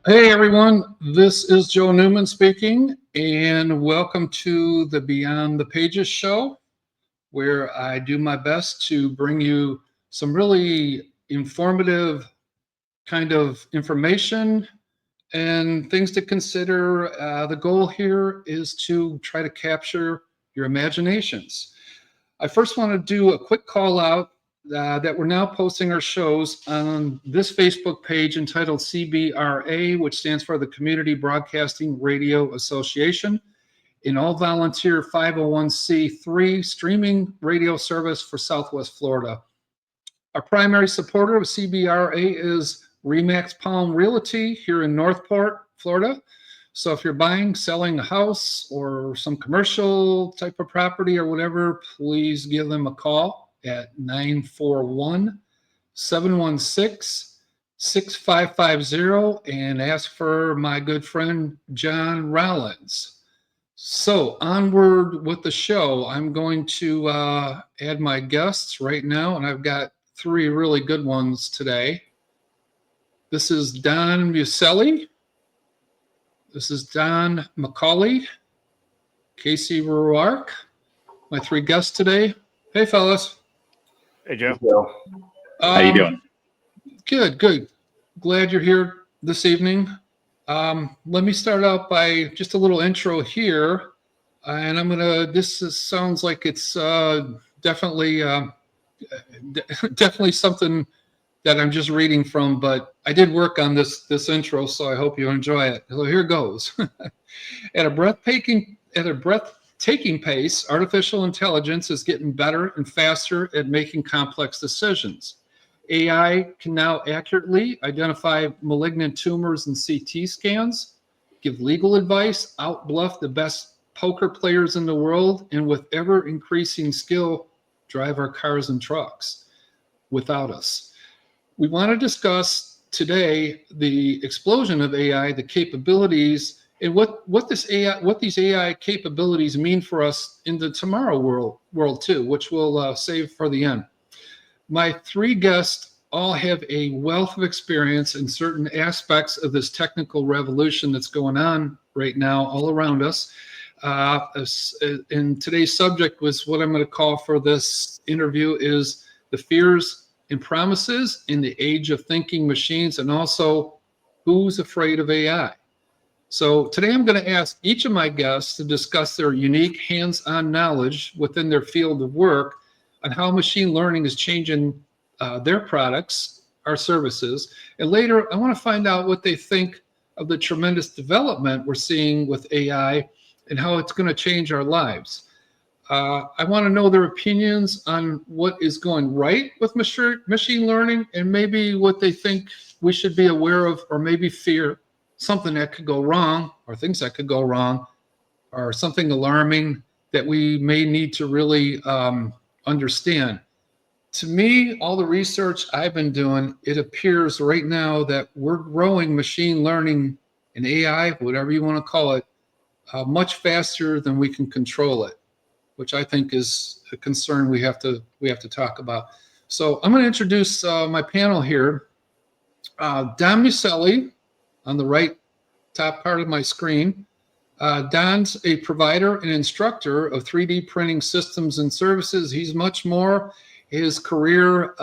Hey everyone, this is Joe Newman speaking, and welcome to the Beyond the Pages show, where I do my best to bring you some really informative kind of information and things to consider. The goal here is to try to capture your imaginations. I first want to do a quick call out that we're now posting our shows on this Facebook page entitled CBRA, which stands for the Community Broadcasting Radio Association, an all volunteer 501c3 streaming radio service for Southwest Florida. Our primary supporter of CBRA is Remax Palm Realty here in Northport, Florida. So if you're buying, selling a house or some commercial type of property or whatever, please give them a call at 941 716 6550 and ask for my good friend John Rollins. So onward with the show. I'm going to add my guests right now, and I've got three really good ones today. This is Don Muselli. This is Don McCauley, Casey Ruark, my three guests today. Hey, fellas. Hey, Joe. How you doing? Good. Glad you're here this evening. Let me start out by just a little intro here. And sounds like it's definitely something that I'm just reading from, but I did work on this intro, so I hope you enjoy it. So here goes. At a breathtaking pace, artificial intelligence is getting better and faster at making complex decisions. AI can now accurately identify malignant tumors in CT scans, give legal advice, outbluff the best poker players in the world, and with ever increasing skill, drive our cars and trucks without us. We want to discuss today the explosion of AI, the capabilities, and what these AI capabilities mean for us in the tomorrow world too, which we'll save for the end. My three guests all have a wealth of experience in certain aspects of this technical revolution that's going on right now all around us. And today's subject was what I'm going to call for this interview is the fears and promises in the age of thinking machines, and also who's afraid of AI. So today I'm going to ask each of my guests to discuss their unique hands-on knowledge within their field of work on how machine learning is changing their products, our services. And later, I want to find out what they think of the tremendous development we're seeing with AI and how it's going to change our lives. I want to know their opinions on what is going right with machine learning and maybe what they think we should be aware of or maybe fear something that could go wrong or things that could go wrong or something alarming that we may need to really understand. To me, all the research I've been doing, it appears right now that we're growing machine learning and AI, whatever you want to call it, much faster than we can control it, which I think is a concern we have to talk about. So I'm going to introduce my panel here. Don Muselli on the right top part of my screen. Don's a provider and instructor of 3D printing systems and services. He's much more. His career,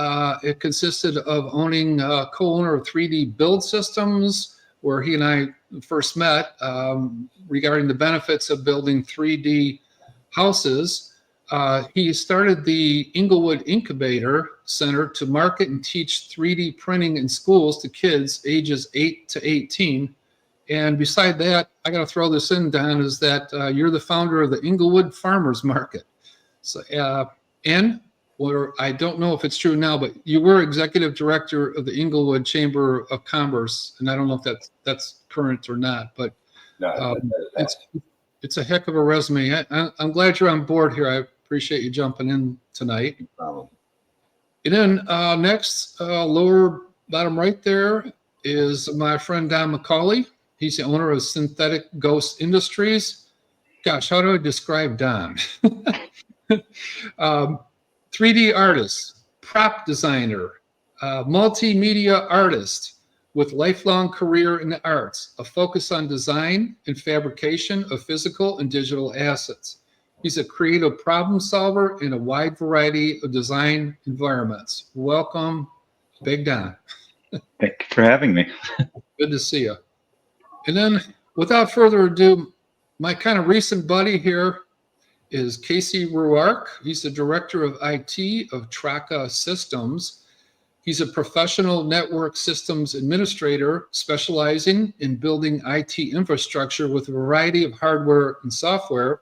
it consisted of owning co-owner of 3D Build Systems, where he and I first met regarding the benefits of building 3D houses. He started the Inglewood Incubator Center to market and teach 3D printing in schools to kids ages 8 to 18. And beside that, I got to throw this in, Don, is that you're the founder of the Inglewood Farmers Market. So, or I don't know if it's true now, but you were executive director of the Inglewood Chamber of Commerce, and I don't know if that's current or not, but it's a heck of a resume. I'm glad you're on board here. I appreciate you jumping in tonight. No problem. And then next, lower bottom right there is my friend Don McCauley. He's the owner of Synthetic Ghost Industries. Gosh, how do I describe Don? 3D artist, prop designer, multimedia artist with lifelong career in the arts, a focus on design and fabrication of physical and digital assets. He's a creative problem solver in a wide variety of design environments. Welcome, Big Don. Thank you for having me. Good to see you. And then, without further ado, my kind of recent buddy here is Casey Ruark. He's the director of IT of Traka Systems. He's a professional network systems administrator specializing in building IT infrastructure with a variety of hardware and software.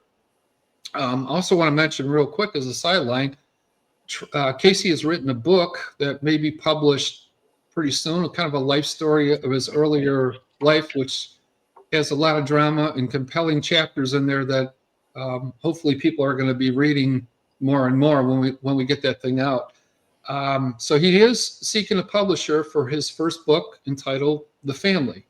Also want to mention real quick as a sideline, Casey has written a book that may be published pretty soon, kind of a life story of his earlier life, which has a lot of drama and compelling chapters in there that hopefully people are going to be reading more and more when we get that thing out. So he is seeking a publisher for his first book entitled The Family.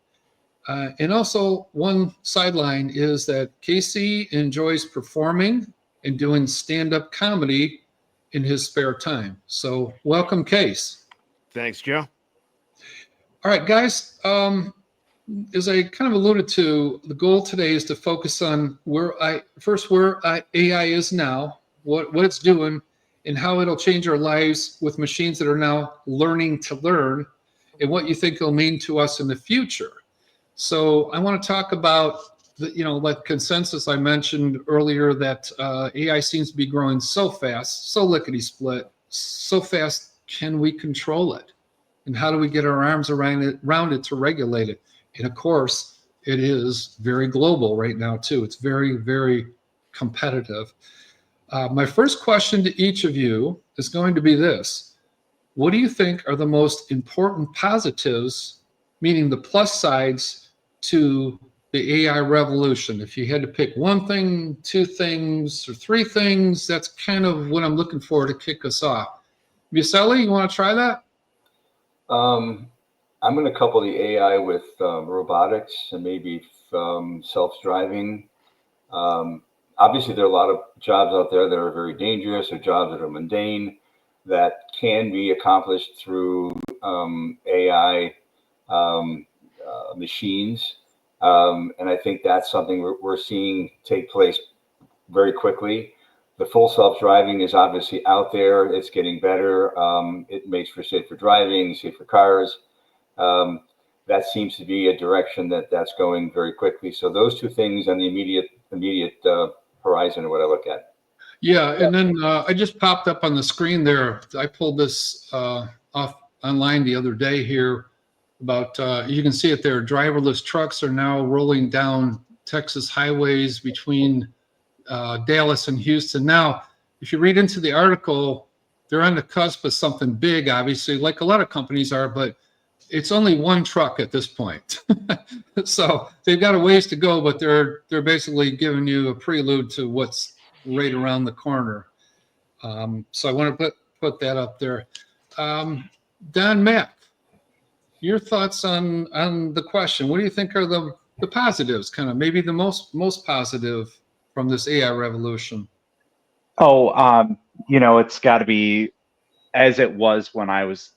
And also one sideline is that Casey enjoys performing and doing stand-up comedy in his spare time. So welcome, Case. Thanks, Joe. All right, guys. As I kind of alluded to, the goal today is to focus on where AI is now, what it's doing, and how it'll change our lives with machines that are now learning to learn, and what you think it'll mean to us in the future. So I want to talk about like consensus I mentioned earlier, that AI seems to be growing so fast, so lickety-split, so fast. Can we control it? And how do we get our arms around it to regulate it? And of course, it is very global right now too. It's very, very competitive. My first question to each of you is going to be this. What do you think are the most important positives, meaning the plus sides, to the AI revolution? If you had to pick one thing, two things, or three things, that's kind of what I'm looking for to kick us off. Vicelli, you want to try that? I'm going to couple the AI with robotics and maybe self-driving. Obviously, there are a lot of jobs out there that are very dangerous, or jobs that are mundane, that can be accomplished through AI machines. And I think that's something we're seeing take place very quickly. The full self-driving is obviously out there. It's getting better. It makes for safer driving, safer cars. That seems to be a direction that's going very quickly. So those two things on the immediate horizon are what I look at. Yeah, and then I just popped up on the screen there. I pulled this off online the other day here about, you can see it there, driverless trucks are now rolling down Texas highways between Dallas and Houston. Now, if you read into the article, they're on the cusp of something big, obviously, like a lot of companies are, but it's only one truck at this point. So they've got a ways to go, but they're basically giving you a prelude to what's right around the corner. So I want to put that up there. Don Mack, your thoughts on the question. What do you think are the positives, kind of maybe the most positive from this AI revolution? It's got to be as it was when I was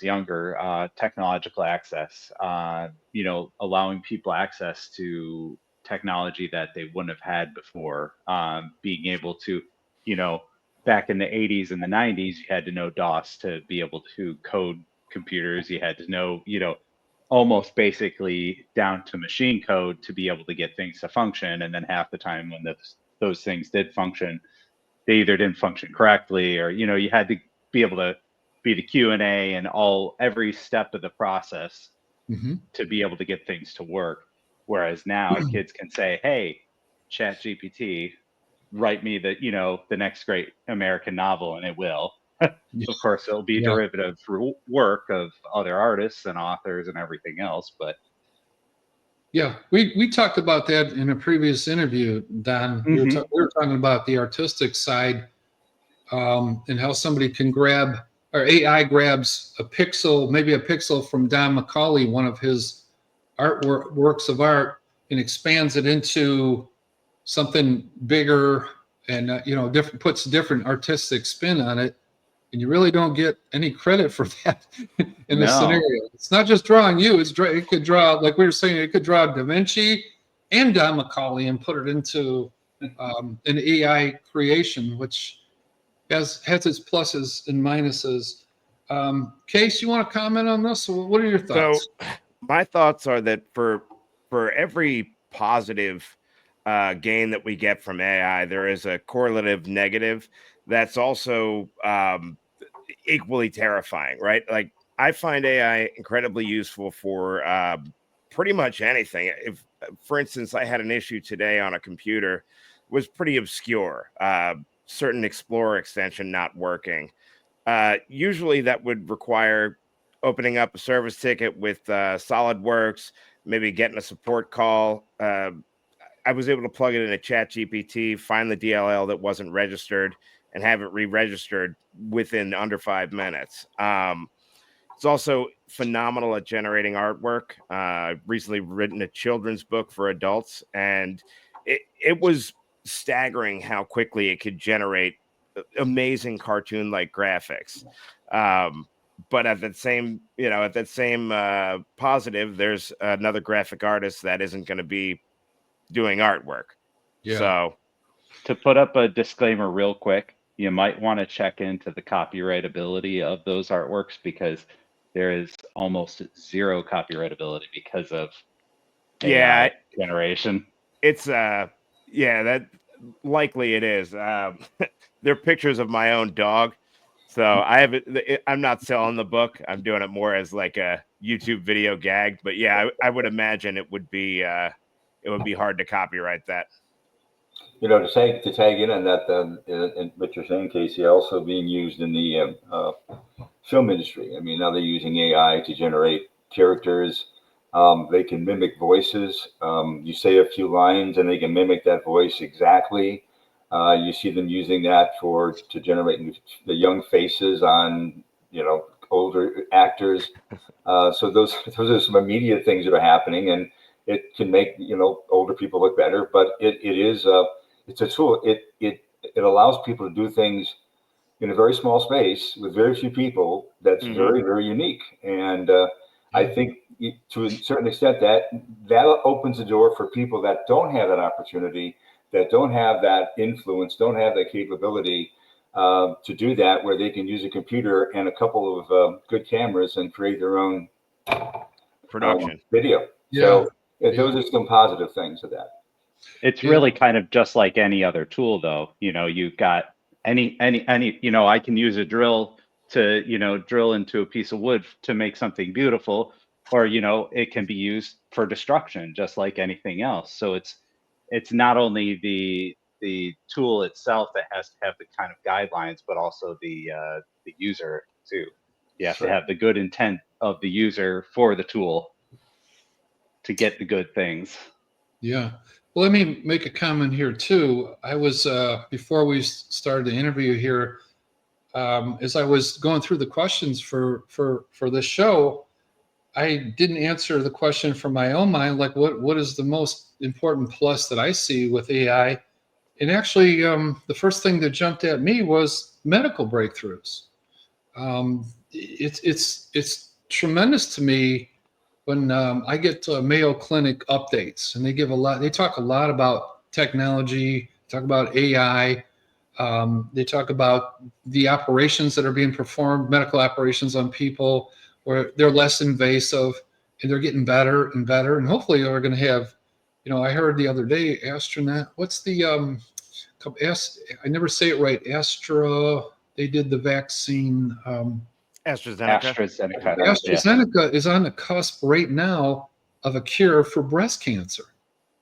younger. Technological access, allowing people access to technology that they wouldn't have had before. Being able to, back in the 80s and the 90s, you had to know DOS to be able to code computers. You had to know, almost basically down to machine code to be able to get things to function. And then half the time when those things did function, they either didn't function correctly, or, you had to be able to be the Q&A and every step of the process to be able to get things to work. Whereas now kids can say, hey, ChatGPT, write me the next great American novel, and it will. Of course, it'll be derivative through work of other artists and authors and everything else. But yeah, we talked about that in a previous interview, Don. We were talking about the artistic side, and how somebody can grab, or AI grabs maybe a pixel from Don McCauley, one of his works of art, and expands it into something bigger, and puts different artistic spin on it. and you really don't get any credit for that in the No. scenario. It's not just drawing you; it could draw, like we were saying, it could draw Da Vinci and Don Macaulay and put it into an AI creation, which has its pluses and minuses. Case, you want to comment on this? What are your thoughts? So my thoughts are that for every positive gain that we get from AI, there is a correlative negative that's also equally terrifying, right? Like I find AI incredibly useful for pretty much anything. If, for instance, I had an issue today on a computer, it was pretty obscure. Certain Explorer extension not working. Usually that would require opening up a service ticket with SolidWorks, maybe getting a support call. I was able to plug it in a ChatGPT, find the DLL that wasn't registered, and have it re-registered within under 5 minutes. It's also phenomenal at generating artwork. Recently written a children's book for adults, and it was staggering how quickly it could generate amazing cartoon-like graphics. But at that same, positive, there's another graphic artist that isn't going to be doing artwork. Yeah. So To put up a disclaimer real quick, you might want to check into the copyrightability of those artworks, because there is almost zero copyrightability because of Yeah, AI generation. it's that likely it is. They're pictures of my own dog. So I'm not selling the book. I'm doing it more as like a YouTube video gag. But yeah, I would imagine it would be hard to copyright that. You know, to tag in on that, and what you're saying, Casey, also being used in the film industry. I mean, now they're using AI to generate characters. They can mimic voices. You say a few lines, and they can mimic that voice exactly. You see them using that to generate the young faces on, older actors. So those are some immediate things that are happening, and it can make older people look better. But it's a tool. It allows people to do things in a very small space with very few people. That's very, very unique. And I think to a certain extent that opens the door for people that don't have that opportunity, that don't have that influence, don't have that capability to do that, where they can use a computer and a couple of good cameras and create their own Production. video. Yeah. So those are some positive things of that. It's really kind of just like any other tool, though. You've got any, I can use a drill to, drill into a piece of wood to make something beautiful, or, it can be used for destruction, just like anything else. So it's not only the tool itself that has to have the kind of guidelines, but also the user too. You have to have the good intent of the user for the tool to get the good things. Yeah. Well, let me make a comment here too. I was before we started the interview here, as I was going through the questions for this show, I didn't answer the question from my own mind, like what is the most important plus that I see with AI? And actually, the first thing that jumped at me was medical breakthroughs. It's tremendous to me when I get Mayo Clinic updates, and they talk a lot about technology, talk about AI, they talk about the operations that are being performed, medical operations on people, where they're less invasive and they're getting better and better. And hopefully we're going to have, I heard the other day, what's the, I never say it right, they did the vaccine. AstraZeneca. AstraZeneca is on the cusp right now of a cure for breast cancer.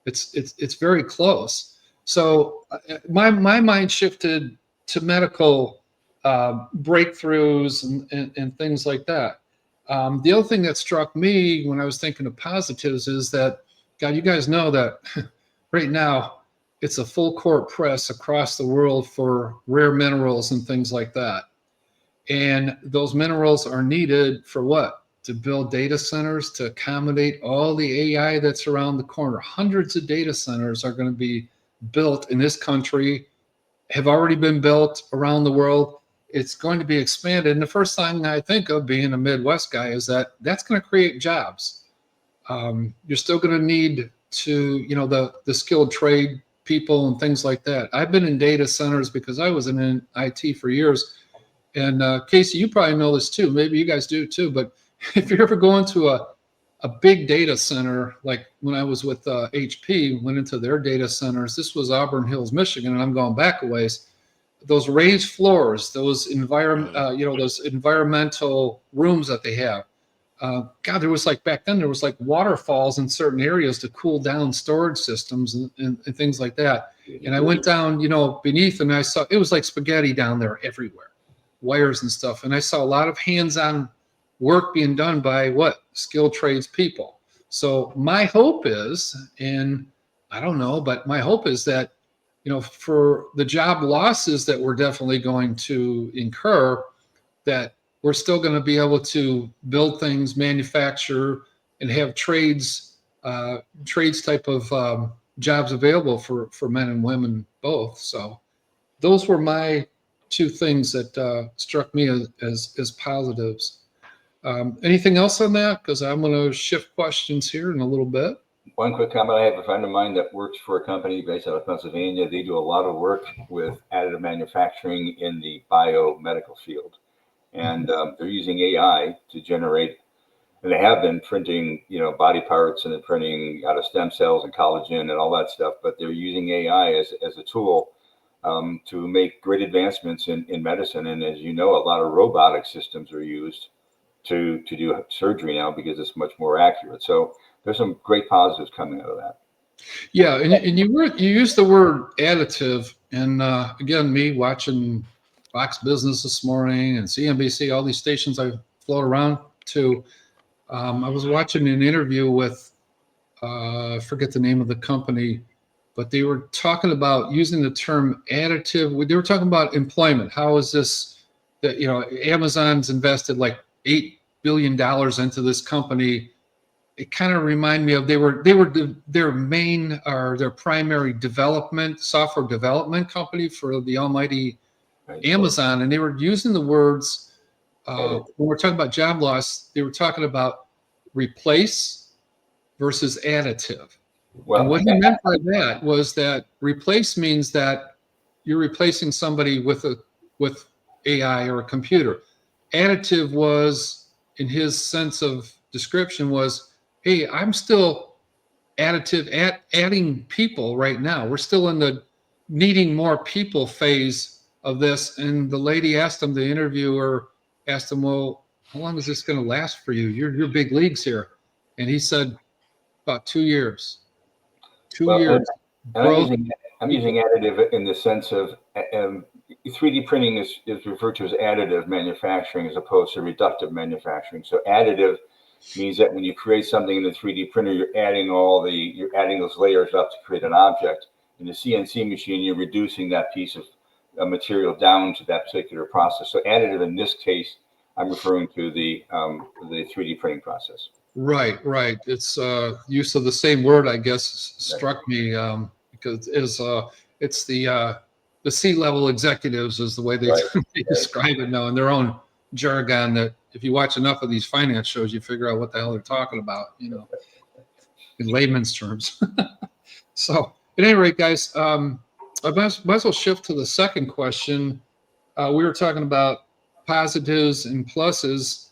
It's very close. So my mind shifted to medical breakthroughs and things like that. The other thing that struck me when I was thinking of positives is that, God, you guys know that right now it's a full court press across the world for rare minerals and things like that. And those minerals are needed for what? To build data centers to accommodate all the AI that's around the corner. Hundreds of data centers are going to be built in this country, have already been built around the world. it's going to be expanded. And the first thing I think of, being a Midwest guy, is that that's going to create jobs. You're still going to need to, the skilled trade people and things like that. I've been in data centers because I was in IT for years. And Casey, you probably know this too. Maybe you guys do too. But if you're ever going to a big data center, like when I was with HP, went into their data centers. This was Auburn Hills, Michigan, and I'm going back a ways. Those raised floors, those those environmental rooms that they have. God, there was back then, there was waterfalls in certain areas to cool down storage systems and things like that. And I went down, beneath, and I saw it was like spaghetti down there everywhere, wires and stuff. And I saw a lot of hands-on work being done by skilled trades people. So my hope is, and I don't know, but my hope is that, for the job losses that we're definitely going to incur, that we're still going to be able to build things, manufacture, and have trades type of jobs available for men and women both. So those were my two things that struck me as positives. Anything else on that? Because I'm going to shift questions here in a little bit. One quick comment. I have a friend of mine that works for a company based out of Pennsylvania. They do a lot of work with additive manufacturing in the biomedical field. And they're using AI to generate, and they have been printing, body parts, and they're printing out of stem cells and collagen and all that stuff. But they're using AI as a tool to make great advancements in medicine. And as you know, a lot of robotic systems are used to do surgery now because it's much more accurate. So there's some great positives coming out of that. Yeah, and you used the word additive, and again, me watching Fox Business this morning and CNBC, all these stations I float around to. I was watching an interview with, I forget the name of the company, but they were talking about using the term additive. They were talking about employment. How is this that, Amazon's invested like $8 billion into this company. It kind of reminded me of their main or their primary software development company for the almighty Amazon, and they were using the words when we're talking about job loss. They were talking about replace versus additive. Well, and what he meant by that was that replace means that you're replacing somebody with AI or a computer. Additive was, in his sense of description, was, hey, I'm still adding people right now. We're still in the needing more people phase of this. And the lady asked him, the interviewer asked him, well, how long is this going to last for you? You're big leagues here. And he said, about 2 years. 2 years. And I'm using additive in the sense of 3D printing is referred to as additive manufacturing as opposed to reductive manufacturing. So additive means that when you create something in the 3D printer, you're adding those layers up to create an object. In the CNC machine, you're reducing that piece of material down to that particular process. So additive in this case, I'm referring to the 3D printing process. Right. It's use of the same word, I guess, struck me because it's the C-level executives is the way they describe it now in their own jargon. That if you watch enough of these finance shows, you figure out what the hell they're talking about, in layman's terms. So at any rate, guys, I might as well shift to the second question. We were talking about positives and pluses.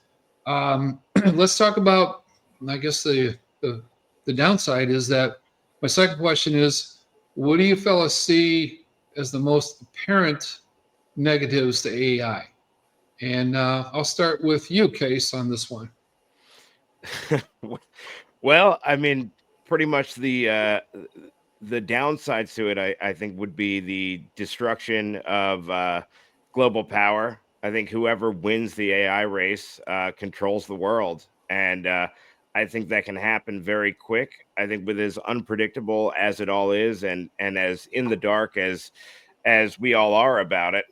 Let's talk about, I guess the downside is that my second question is, what do you fellas see as the most apparent negatives to AI? And I'll start with you, Case, on this one. Well, I mean, pretty much the downsides to it, I think, would be the destruction of global power. I think whoever wins the AI race controls the world. And I think that can happen very quick. I think with as unpredictable as it all is and as in the dark as we all are about it,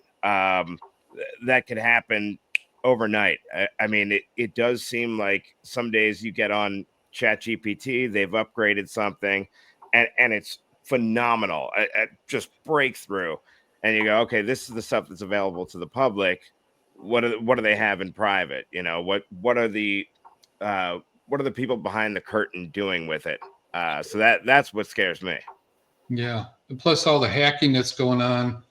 that could happen overnight. I mean, it does seem like some days you get on ChatGPT, they've upgraded something and it's phenomenal, just breakthrough. and you go, okay, this is the stuff that's available to the public. What do they have in private? You know, what are the people behind the curtain doing with it? So that's what scares me. Yeah. And plus all the hacking that's going on.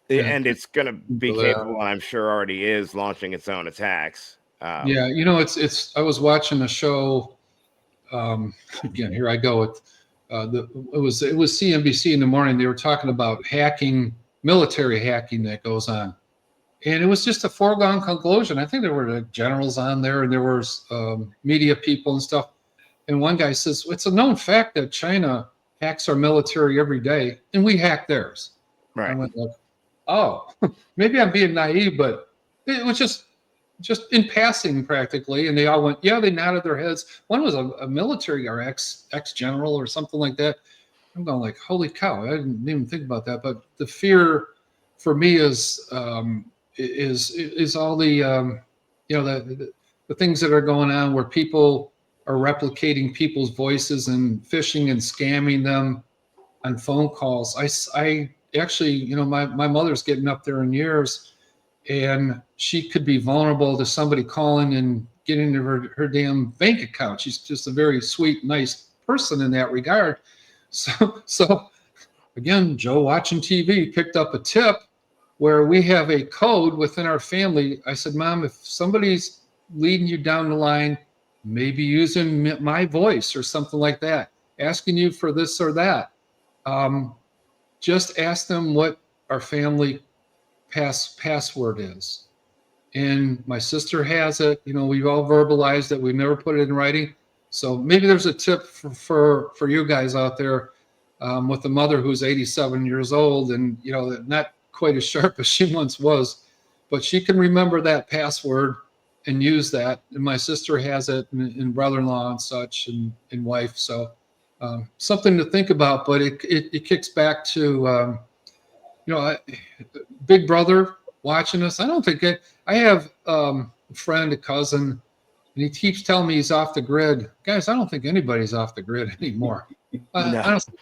And it's going to be People that- capable, and I'm sure already is, launching its own attacks. Yeah, you know, it's. I was watching a show. Again, here I go. It was CNBC in the morning. They were talking about hacking, military hacking that goes on, and it was just a foregone conclusion. I think there were the generals on there, and there was media people and stuff. And one guy says it's a known fact that China hacks our military every day, and we hack theirs. Right. I went like, oh, maybe I'm being naive, but it was just in passing practically. And they all went, yeah, they nodded their heads. One was a military or ex-general or something like that. I'm going like, holy cow, I didn't even think about that. But the fear for me is all the, the things that are going on where people are replicating people's voices and phishing and scamming them on phone calls. I actually, my mother's getting up there in years, and she could be vulnerable to somebody calling and getting into her damn bank account. She's just a very sweet, nice person in that regard. So again, Joe watching TV picked up a tip where we have a code within our family. I said, Mom, if somebody's leading you down the line, maybe using my voice or something like that, asking you for this or that, just ask them what our family password is. And my sister has it. We've all verbalized it. We've never put it in writing. So maybe there's a tip for you guys out there with a mother who's 87 years old and, not quite as sharp as she once was, but she can remember that password and use that. And my sister has it, and brother-in-law and such, and wife. So something to think about, but it kicks back to, Big Brother watching us. I don't think I have a friend, a cousin, and he keeps telling me he's off the grid. Guys, I don't think anybody's off the grid anymore. No. Honestly,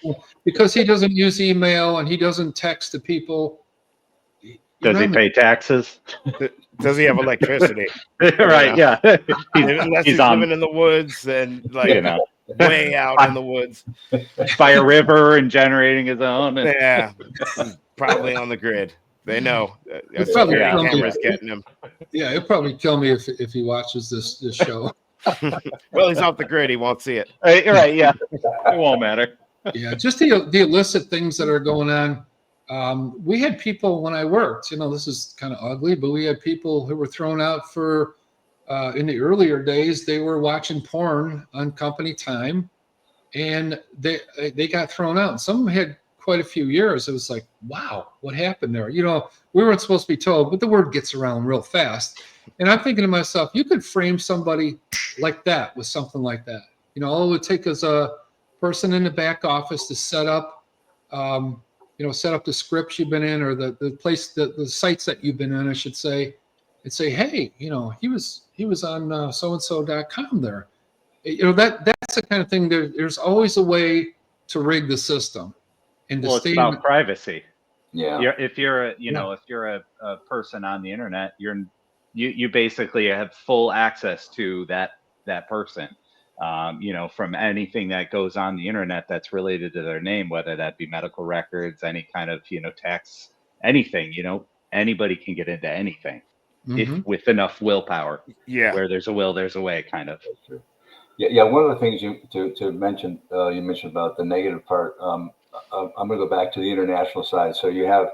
because he doesn't use email and he doesn't text to people. Does he pay taxes? Does he have electricity? Right. Yeah. Unless he's living in the woods and way out in the woods by a river and generating his own. Yeah, probably on the grid. They know. Cameras getting him. Yeah, he'll probably kill me if he watches this show. Well, he's off the grid. He won't see it. Right. Yeah. It won't matter. Yeah, just the illicit things that are going on. We had people when I worked, this is kind of ugly, but we had people who were thrown out for, in the earlier days, they were watching porn on company time, and they got thrown out. Some had quite a few years. It was like, wow, what happened there? We weren't supposed to be told, but the word gets around real fast. And I'm thinking to myself, you could frame somebody like that with something like that. All it would take is a person in the back office to set up, set up the scripts you've been in, or the sites that you've been in, I should say, and say, hey, he was on so-and-so.com there. That's the kind of thing. There's always a way to rig the system. And it's about privacy. Yeah. If you're a person on the internet, you basically have full access to that person. From anything that goes on the internet that's related to their name, whether that be medical records, any kind of, tax, anything, anybody can get into anything if with enough willpower. Yeah. Where there's a will, there's a way, kind of. Yeah. One of the things you mentioned about the negative part. I'm going to go back to the international side. So you have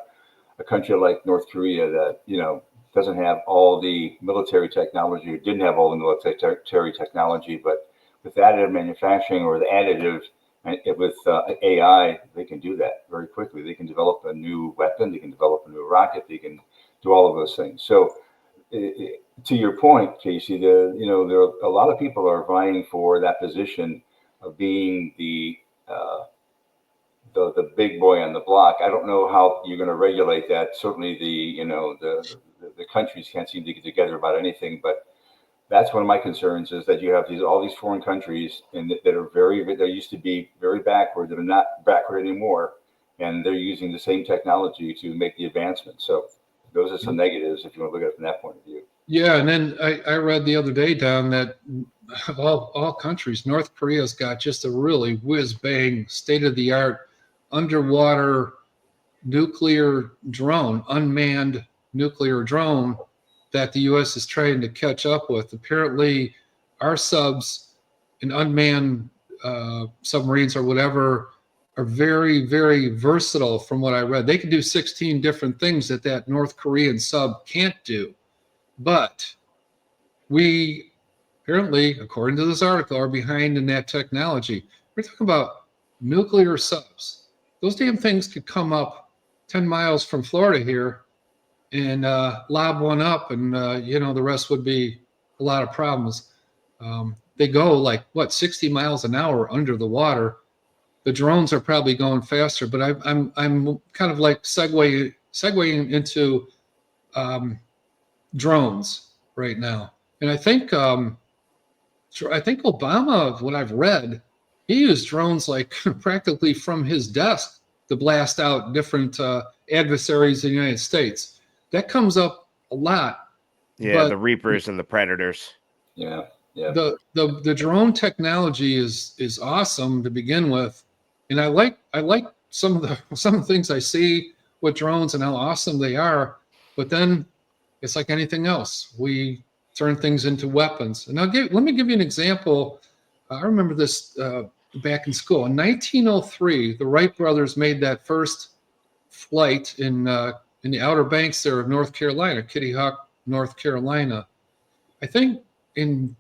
a country like North Korea that, doesn't have all the military technology, or didn't have all the military technology, but with additive manufacturing or the additive with AI, they can do that very quickly. They can develop a new weapon, they can develop a new rocket, they can do all of those things. So to your point, Casey, there are a lot of people are vying for that position of being the big boy on the block. I don't know how you're going to regulate that. Certainly the countries can't seem to get together about anything, but that's one of my concerns, is that you have all these foreign countries that are they used to be very backward, that are not backward anymore. and they're using the same technology to make the advancement. So those are some negatives if you want to look at it from that point of view. Yeah, and then I read the other day, Don, that all countries, North Korea's got just a really whiz-bang, state-of-the-art underwater nuclear drone, unmanned nuclear drone that the U.S. is trying to catch up with. Apparently, our subs and unmanned submarines or whatever are very, very versatile from what I read. They can do 16 different things that North Korean sub can't do. But we apparently, according to this article, are behind in that technology. We're talking about nuclear subs. Those damn things could come up 10 miles from Florida here and lob one up, and the rest would be a lot of problems. They go like 60 miles an hour under the water. The drones are probably going faster, but I'm kind of like segueing into drones right now, and I think Obama, what I've read, he used drones like practically from his desk to blast out different adversaries in the United States. That comes up a lot. Yeah, the Reapers and the Predators. Yeah, yeah. The drone technology is awesome to begin with, and I like some of the things I see with drones and how awesome they are, but then it's like anything else. We turn things into weapons. And let me give you an example. I remember this back in school. In 1903, the Wright brothers made that first flight in the Outer Banks there of North Carolina, Kitty Hawk, North Carolina. I think in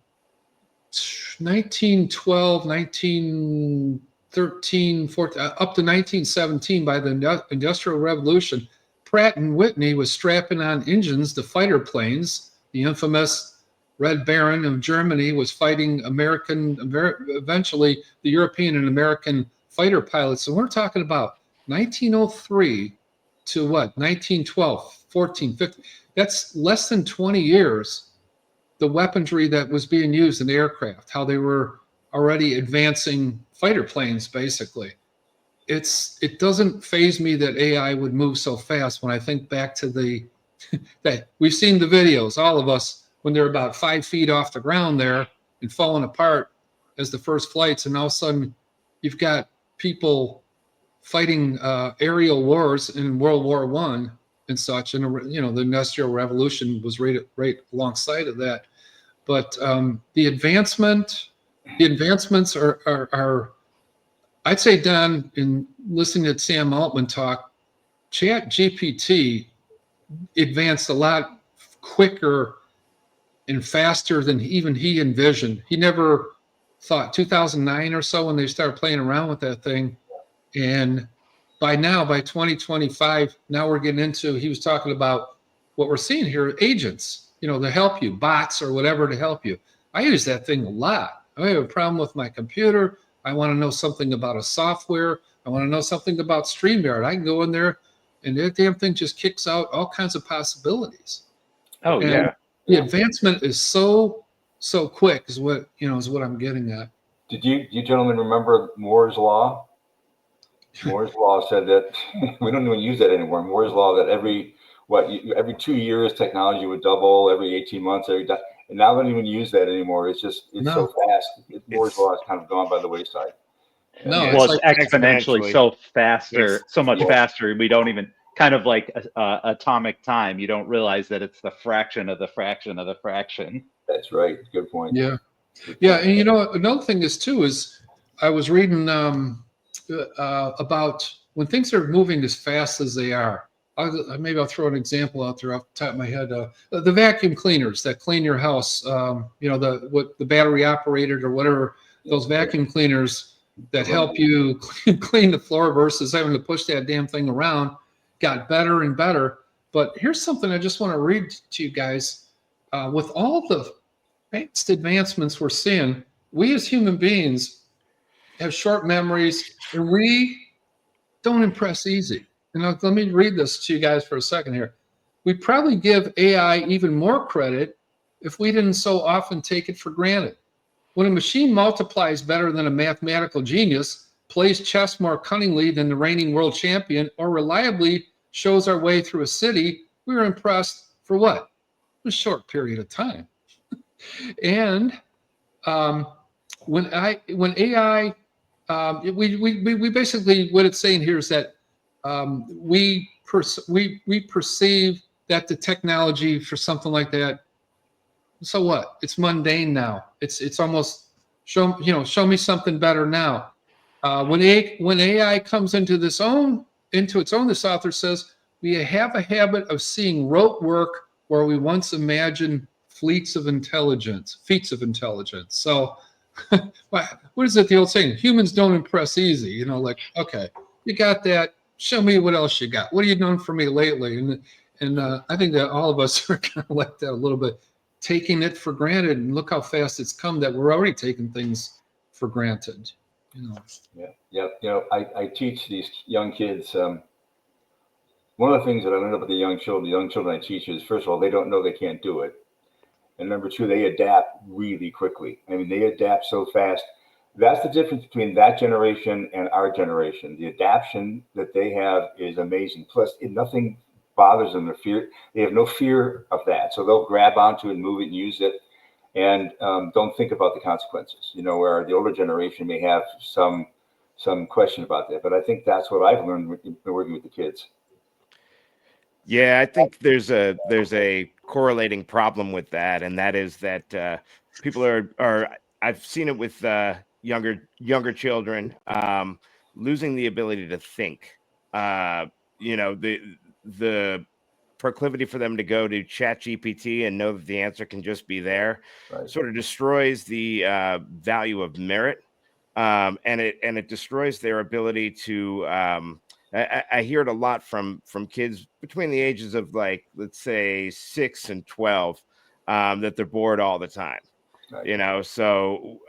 1912, 1913, 14, up to 1917, by the Industrial Revolution, Pratt and Whitney was strapping on engines to fighter planes. The infamous Red Baron of Germany was fighting eventually the European and American fighter pilots. And we're talking about 1903 to 1912, 14, 15. That's less than 20 years. The weaponry that was being used in the aircraft, how they were already advancing fighter planes, basically. It doesn't faze me that AI would move so fast when I think back to that we've seen the videos, all of us, when they're about 5 feet off the ground there and falling apart as the first flights, and all of a sudden you've got people fighting aerial wars in World War I and such, and the Industrial Revolution was right alongside of that. But the advancements are I'd say, Don, in listening to Sam Altman talk, Chat GPT advanced a lot quicker and faster than even he envisioned. He never thought 2009 or so when they started playing around with that thing. And by 2025, now we're getting into, he was talking about what we're seeing here, agents, to help you, bots or whatever to help you. I use that thing a lot. I have a problem with my computer. I want to know something about a software. I want to know something about StreamYard. I can go in there and that damn thing just kicks out all kinds of possibilities. Oh, and yeah. The advancement is so quick is what I'm getting at. Did you gentlemen remember Moore's Law? Moore's Law said that we don't even use that anymore. Moore's Law that every 2 years technology would double, every 18 months, and now they don't even use that anymore. It's so fast. Moore's Law has kind of gone by the wayside. No, Well, it's exponentially so faster, so much faster. We don't even kind of like atomic time. You don't realize that it's the fraction of the fraction of the fraction. That's right. Good point. Yeah. Yeah. And another thing is I was reading about when things are moving as fast as they are. Maybe I'll throw an example out there off the top of my head. The vacuum cleaners that clean your house, the battery operated or whatever, those vacuum cleaners that help you clean the floor versus having to push that damn thing around, got better and better. But here's something I just want to read to you guys. With all the vast advancements we're seeing, we as human beings have short memories, and we don't impress easy. And let me read this to you guys for a second here. We'd probably give AI even more credit if we didn't so often take it for granted. When a machine multiplies better than a mathematical genius, plays chess more cunningly than the reigning world champion or reliably shows our way through a city, we were impressed for what? A short period of time. And when AI, we basically, what it's saying here is that we perceive that the technology for something like that, so what? It's mundane now. It's almost show me something better now. When AI comes into its own, this author says we have a habit of seeing rote work where we once imagined feats of intelligence. So, what is it? The old saying: humans don't impress easy. Like, okay, you got that. Show me what else you got. What have you done for me lately? And I think that all of us are kind of like that a little bit, taking it for granted. And look how fast it's come that we're already taking things for granted. Yeah. I teach these young kids. One of the things that I learned about the young children I teach is, first of all, they don't know they can't do it. And number two, they adapt really quickly. I mean, they adapt so fast. That's the difference between that generation and our generation. The adaptation that they have is amazing. Plus, nothing bothers them. They have no fear of that. So they'll grab onto it and move it and use it, and don't think about the consequences. Where the older generation may have some question about that. But I think that's what I've learned working with the kids. Yeah, I think there's a correlating problem with that, and that is that people are I've seen it with younger children losing the ability to think. The proclivity for them to go to ChatGPT and know that the answer can just be there, right, sort of destroys the value of merit, and it destroys their ability to. I hear it a lot from kids between the ages of, like, let's say 6 and 12, that they're bored all the time. right. So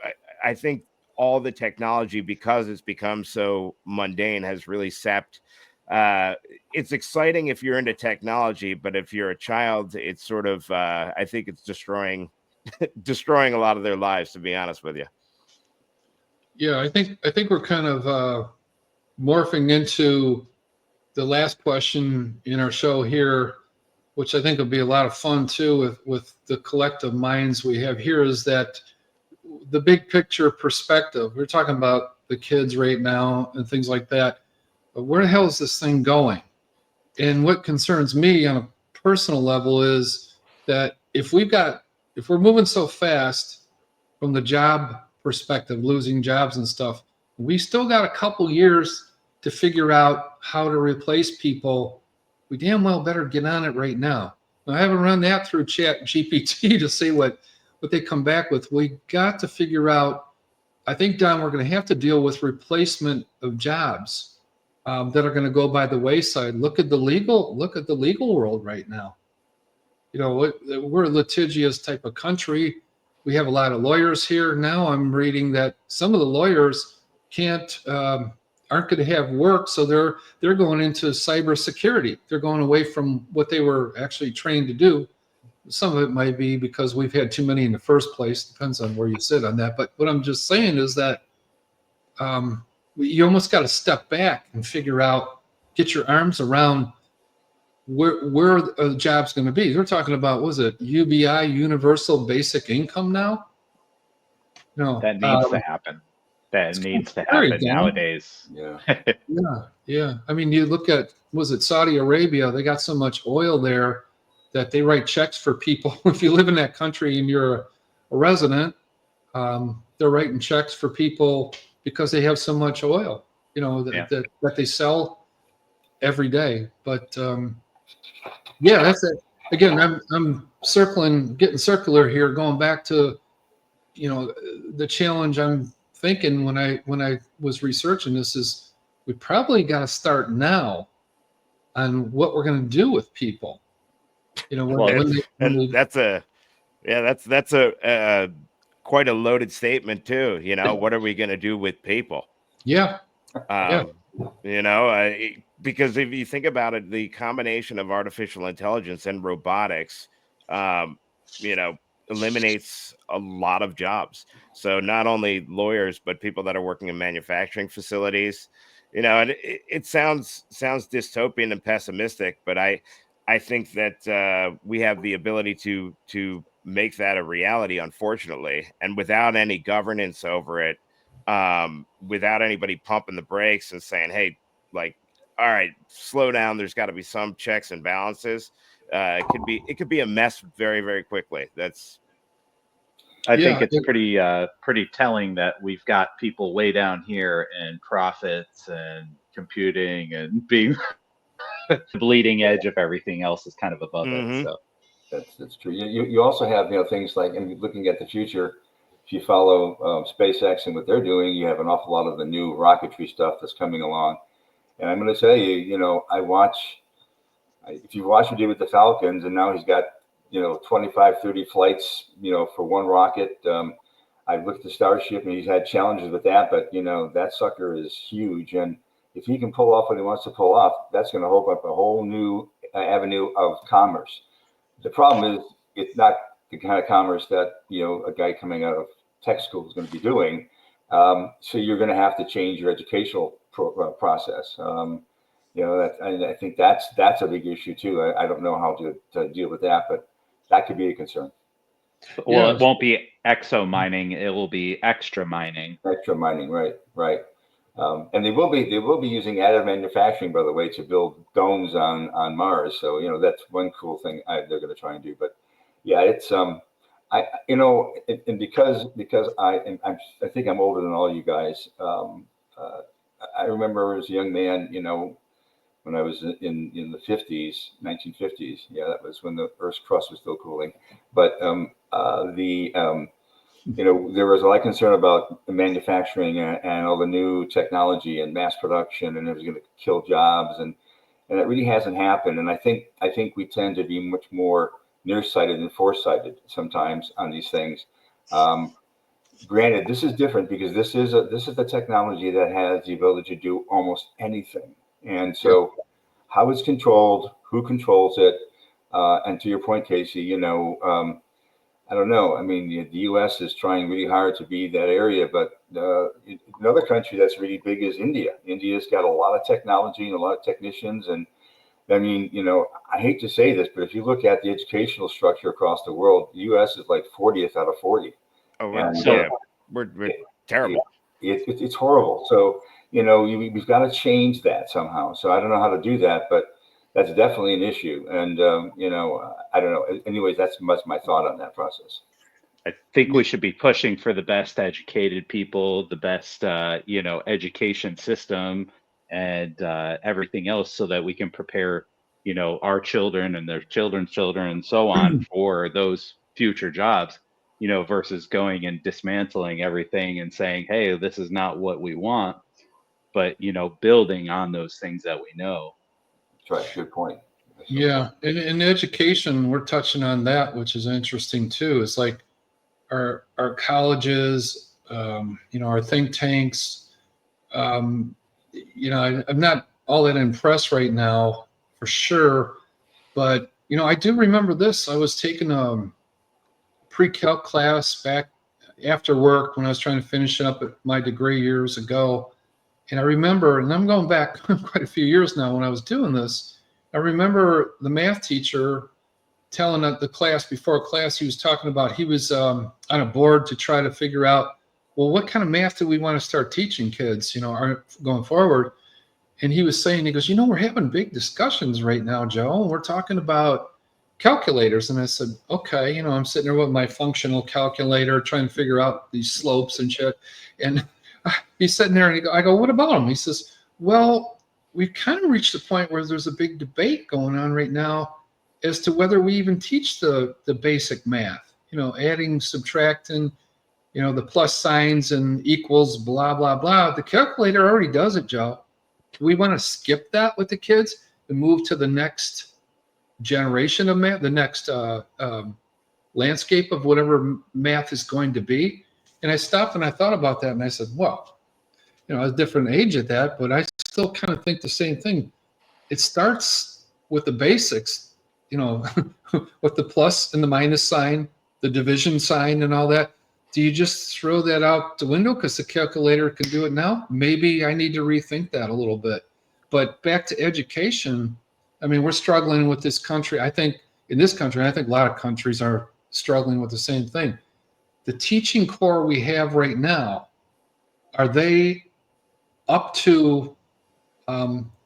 I think all the technology, because it's become so mundane, has really sapped. It's exciting if you're into technology, but if you're a child, it's sort of I think it's destroying a lot of their lives, to be honest with you. Yeah, I think we're kind of morphing into the last question in our show here, which I think will be a lot of fun too with the collective minds we have here, is that the big picture perspective. We're talking about the kids right now and things like that, but where the hell is this thing going? And what concerns me on a personal level is that if we're moving so fast from the job perspective, losing jobs and stuff, we still got a couple years to figure out how to replace people. We damn well better get on it right now. I haven't run that through ChatGPT to see what they come back with. We got to figure out, I think, Don, we're going to have to deal with replacement of jobs that are going to go by the wayside. Look at the legal world right now. We're a litigious type of country. We have a lot of lawyers here. Now I'm reading that some of the lawyers aren't going to have work, so they're going into cybersecurity. They're going away from what they were actually trained to do. Some of it might be because we've had too many in the first place. Depends on where you sit on that. But what I'm just saying is that you almost got to step back and figure out, get your arms around where a job's going to be. They're talking about, was it UBI, Universal Basic Income now? No, that needs to happen. That needs to happen nowadays. Yeah. Yeah. I mean, you look at, was it Saudi Arabia? They got so much oil there that they write checks for people. If you live in that country and you're a resident, they're writing checks for people because they have so much oil, that they sell every day. But that's it. Again, I'm getting circular here, going back to, the challenge I'm thinking when I was researching this is we probably got to start now on what we're going to do with people. That's a quite a loaded statement too. What are we going to do with people? Yeah. Because if you think about it, the combination of artificial intelligence and robotics, eliminates a lot of jobs. So not only lawyers, but people that are working in manufacturing facilities, and it sounds dystopian and pessimistic, but I think that we have the ability to make that a reality, unfortunately, and without any governance over it, without anybody pumping the brakes and saying, hey, like, all right, slow down, there's got to be some checks and balances. It could be a mess very, very quickly. I think Yeah, it's pretty telling that we've got people way down here in profits and computing and being the bleeding edge of everything else is kind of above it. Mhm. So That's true. You also have things like, and looking at the future, if you follow SpaceX and what they're doing, you have an awful lot of the new rocketry stuff that's coming along. And I'm going to tell you, if you watch what he did with the Falcons, and now he's got 25, 30 flights, for one rocket. I looked at the Starship, and he's had challenges with that, but that sucker is huge. And if he can pull off what he wants to pull off, that's going to open up a whole new avenue of commerce. The problem is it's not the kind of commerce that a guy coming out of tech school is going to be doing. So you're going to have to change your educational process. I think that's a big issue too. I don't know how to deal with that, but that could be a concern. well, Yeah. it won't be exo mining; it will be extra mining. Extra mining, right. And they will be using additive manufacturing, by the way, to build domes on Mars. So that's one cool thing they're going to try and do. But yeah, it's and because I think I'm older than all you guys. I remember as a young man, when I was in the 50s, 1950s. Yeah, that was when the Earth's crust was still cooling. But there was a lot of concern about the manufacturing and all the new technology and mass production, and it was going to kill jobs, and it really hasn't happened. And I think we tend to be much more nearsighted than foresighted sometimes on these things. Granted, this is different because this is the technology that has the ability to do almost anything. And so, how it's controlled, who controls it, and to your point, Casey, I don't know. I mean, the U.S. is trying really hard to be that area, but another country that's really big is India. India's got a lot of technology and a lot of technicians, and I mean, I hate to say this, but if you look at the educational structure across the world, the U.S. is like 40th out of 40. Oh, And, yeah, we're terrible. It's horrible. So we've got to change that somehow. So I don't know how to do that, but that's definitely an issue. And I don't know. Anyways, that's my thought on that process. I think we should be pushing for the best educated people, the best education system, and everything else, so that we can prepare our children and their children's children and so on for those future jobs. Versus going and dismantling everything and saying, hey, this is not what we want, but building on those things that we know. That's right. Good point. Yeah, in education, we're touching on that, which is interesting too. It's like our colleges, our think tanks. I'm not all that impressed right now, for sure. But I do remember this. I was taking a pre-calc class back after work when I was trying to finish up my degree years ago, and I remember, and I'm going back quite a few years now when I was doing this. I remember the math teacher telling the class, before class, he was talking about, he was on a board to try to figure out, well, what kind of math do we want to start teaching kids, going forward? And he was saying, he goes, we're having big discussions right now, Joe. And we're talking about calculators. And I said, okay, I'm sitting there with my functional calculator trying to figure out these slopes and shit. And he's sitting there and I go, what about them? He says, well, we've kind of reached the point where there's a big debate going on right now as to whether we even teach the basic math, adding, subtracting, the plus signs and equals, blah, blah, blah. The calculator already does it, Joe. We want to skip that with the kids and move to the next generation of math, the next landscape of whatever math is going to be. And I stopped and I thought about that, and I said, well, I was a different age at that, but I still kind of think the same thing. It starts with the basics, with the plus and the minus sign, the division sign and all that. Do you just throw that out the window because the calculator can do it now? Maybe I need to rethink that a little bit. But back to education, I mean, we're struggling with this country. I think in this country, I think a lot of countries are struggling with the same thing. The teaching core we have right now, are they up to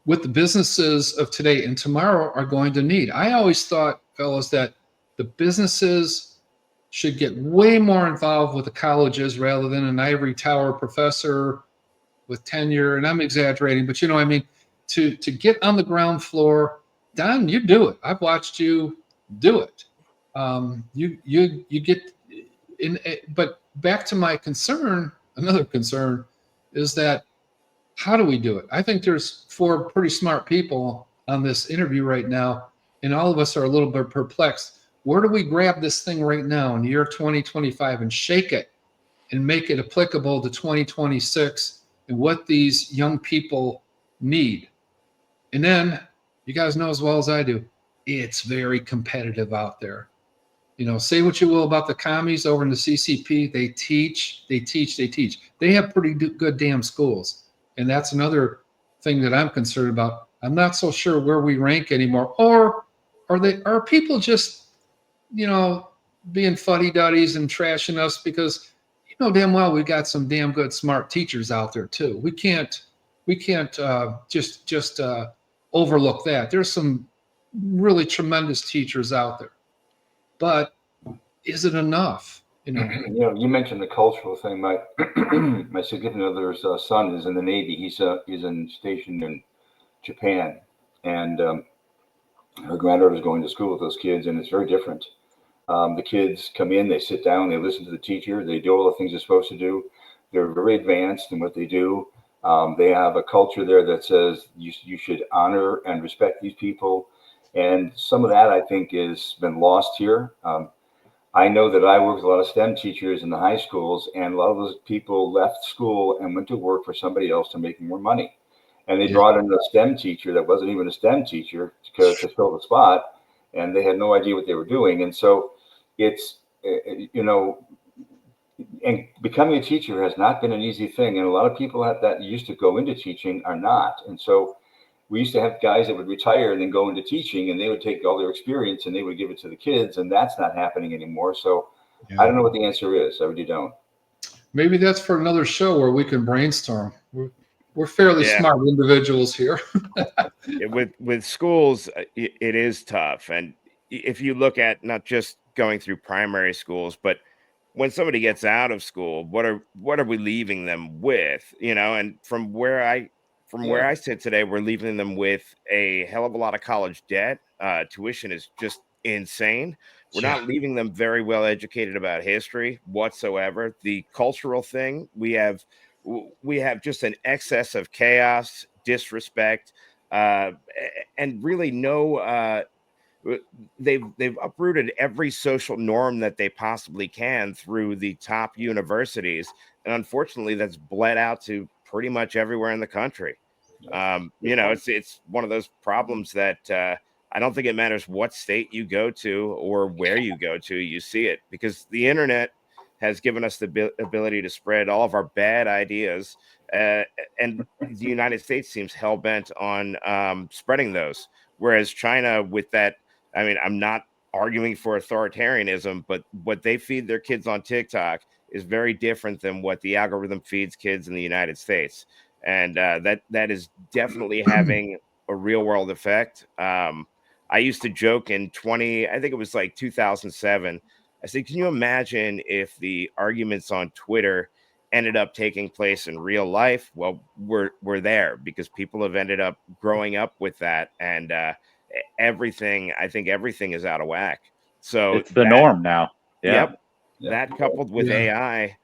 what the businesses of today and tomorrow are going to need? I always thought, fellas, that the businesses should get way more involved with the colleges rather than an ivory tower professor with tenure. And I'm exaggerating, but you know what I mean? To get on the ground floor, Don, you do it. I've watched you do it. You get in, but back to my concern, another concern is that how do we do it? I think there's 4 pretty smart people on this interview right now, and all of us are a little bit perplexed. Where do we grab this thing right now in the year 2025 and shake it and make it applicable to 2026 and what these young people need? And then you guys know as well as I do, it's very competitive out there. You know, say what you will about the commies over in the CCP. They teach. They have pretty good damn schools. And that's another thing that I'm concerned about. I'm not so sure where we rank anymore. Or are people just, you know, being fuddy-duddies and trashing us because, you know, damn well we got some damn good smart teachers out there too. We can't just overlook that. There's some really tremendous teachers out there. But is it enough? You know, you mentioned the cultural thing. My my significant other's son is in the Navy. He's stationed in Japan, and her granddaughter's going to school with those kids, and it's very different. The kids come in, they sit down, they listen to the teacher, they do all the things they're supposed to do. They're very advanced in what they do. They have a culture there that says you should honor and respect these people. And some of that, I think, has been lost here. I know that I work with a lot of STEM teachers in the high schools, and a lot of those people left school and went to work for somebody else to make more money. And they brought in a STEM teacher that wasn't even a STEM teacher to fill the spot, and they had no idea what they were doing. And so it's, you know, and becoming a teacher has not been an easy thing. And a lot of people that used to go into teaching are not. And so we used to have guys that would retire and then go into teaching, and they would take all their experience and they would give it to the kids, and that's not happening anymore. So I don't know what the answer is. I really don't. Maybe that's for another show where we can brainstorm. We're fairly smart individuals here. with schools, it is tough. And if you look at not just going through primary schools, but when somebody gets out of school, what are we leaving them with? You know, and from where I sit today, we're leaving them with a hell of a lot of college debt. Tuition is just insane. We're not leaving them very well educated about history whatsoever. The cultural thing, we have just an excess of chaos, disrespect, and really no. They've uprooted every social norm that they possibly can through the top universities, and unfortunately, that's bled out to pretty much everywhere in the country. You know, it's one of those problems that I don't think it matters what state you go to or where you go to, you see it, because the internet has given us the ability to spread all of our bad ideas, and the United States seems hell-bent on spreading those, whereas China, with that, I mean, I'm not arguing for authoritarianism, but what they feed their kids on TikTok is very different than what the algorithm feeds kids in the United States. And that is definitely having a real world effect. I used to joke I think it was like 2007. I said, can you imagine if the arguments on Twitter ended up taking place in real life? Well, we're there because people have ended up growing up with that, and I think everything is out of whack. So it's the norm now. Yep. That coupled with AI,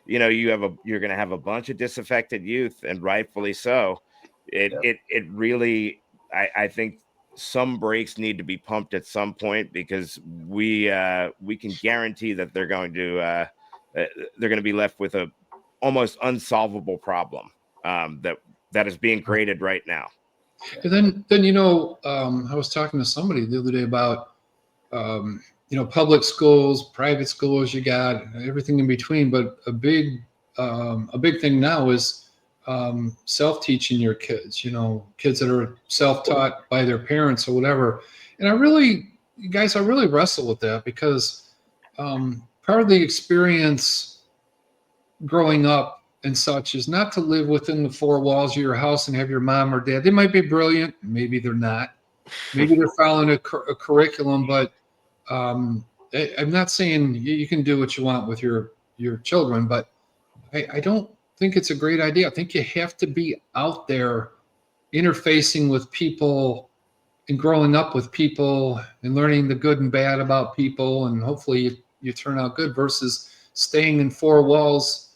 you know, you're going to have a bunch of disaffected youth, and rightfully so. It really, I think some brakes need to be pumped at some point, because we can guarantee that they're going to be left with a almost unsolvable problem that is being created right now. And then you know, I was talking to somebody the other day about public schools, private schools, you got everything in between. But a big thing now is self-teaching your kids. Kids that are self-taught by their parents or whatever. And I really wrestle with that because part of the experience growing up and such is not to live within the four walls of your house and have your mom or dad. They might be brilliant, maybe they're not. Maybe they're following a curriculum, but I'm not saying you can do what you want with your children, but I don't think it's a great idea. I think you have to be out there interfacing with people and growing up with people and learning the good and bad about people, and hopefully you turn out good versus staying in four walls